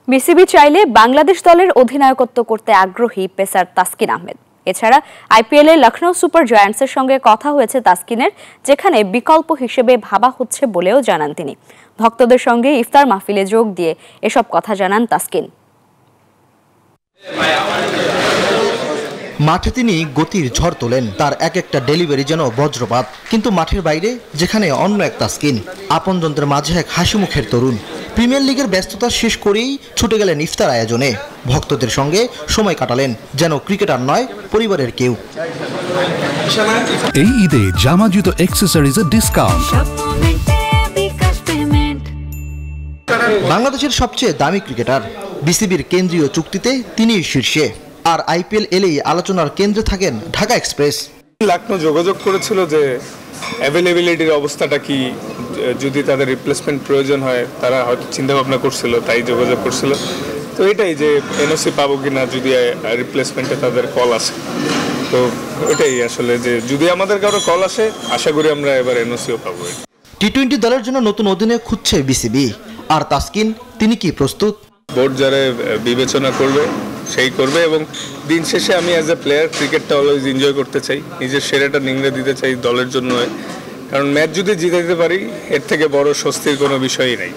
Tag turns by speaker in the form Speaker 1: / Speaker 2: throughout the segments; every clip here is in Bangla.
Speaker 1: বিসিবি চাইলে বাংলাদেশ দলের অধিনায়কত্ব করতে আগ্রহী পেসার তাসকিন আহমেদ। এছাড়া আইপিএলে লখনৌ সুপার জায়ান্টসের সঙ্গে কথা হয়েছে তাসকিনের, যেখানে বিকল্প হিসেবে ভাবা হচ্ছে বলেও জানান তিনি। ভক্তদের সঙ্গে ইফতার মাহফিলে যোগ দিয়ে এসব কথা জানান তাসকিন।
Speaker 2: মাঠে তিনি গতির ঝড় তোলেন, তার এক একটা ডেলিভারি যেন বজ্রপাত। কিন্তু মাঠের বাইরে যেখানে অন্য এক তাসকিন, আপনজনদের মাঝে এক হাসি মুখের তরুণ। প্রিমিয়ার লিগের ব্যস্ততা শেষ করেই ছুটে গেলেন ইফতার আয়োজনে, ভক্তদের সঙ্গে সময় কাটালেন যেন ক্রিকেটার নয়, পরিবারের কেউ।
Speaker 3: এই ঈদে জামা জুতো অ্যাকসেসরিজের ডিসকাউন্ট।
Speaker 2: বাংলাদেশের সবচেয়ে দামি ক্রিকেটার, বিসিবির কেন্দ্রীয় চুক্তিতে তিনিই শীর্ষে। আর আইপিএল এলেই আলোচনার কেন্দ্রে থাকেন ঢাকা এক্সপ্রেস।
Speaker 4: লখনৌ যোগাযোগ করেছিল যে অ্যাভেলেবিলিটির অবস্থাটা কি, যদি তাদের রিপ্লেসমেন্ট প্রয়োজন হয়, তারা হয়তো চিন্তা ভাবনা করছিল, তাই যোগাযোগ করছিল। তো এটাই যে এনওসি পাবো কিনা যদি রিপ্লেসমেন্টে তাদের কল আসে। তো এটাই আসলে যে যদি আমাদের কারো কল আসে, আশা করি আমরা এবার এনওসিও পাবো।
Speaker 2: টি-20 দলের জন্য নতুন অধিনায়ক খুঁজছে বিসিবি। আর তাসকিন, তিনি কি প্রস্তুত?
Speaker 4: বোর্ড যারা বিবেচনা করবে সেই করবে, এবং দিন শেষে আমি অ্যাজ এ প্লেয়ার ক্রিকেটটা অলওয়েজ এনজয় করতে চাই, নিজের সেরাটা নিংড়ে দিতে চাই দলের জন্য। কারণ ম্যাচ যদি জিতে দিতে পারি, এর থেকে বড় স্বস্তির কোনো বিষয়ই নাই।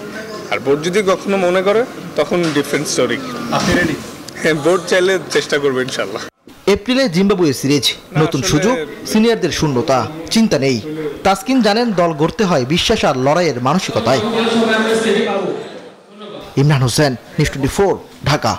Speaker 4: আর বোর্ড যদি কখনো মনে করে, তখন ডিফারেন্ট স্টোরি। আপনি রেডি? হ্যাঁ, বোর্ড চাইলে চেষ্টা করবে ইনশাল্লাহ।
Speaker 2: এপ্রিলে জিম্বাবুয়ে সিরিজ, নতুন সুযোগ, সিনিয়রদের শূন্যতা, চিন্তা নেই। তাসকিন জানেন দল গড়তে হয় বিশ্বাস আর লড়াইয়ের মানসিকতায়। ইমরান হোসেন, নিউজ 24, ঢাকা।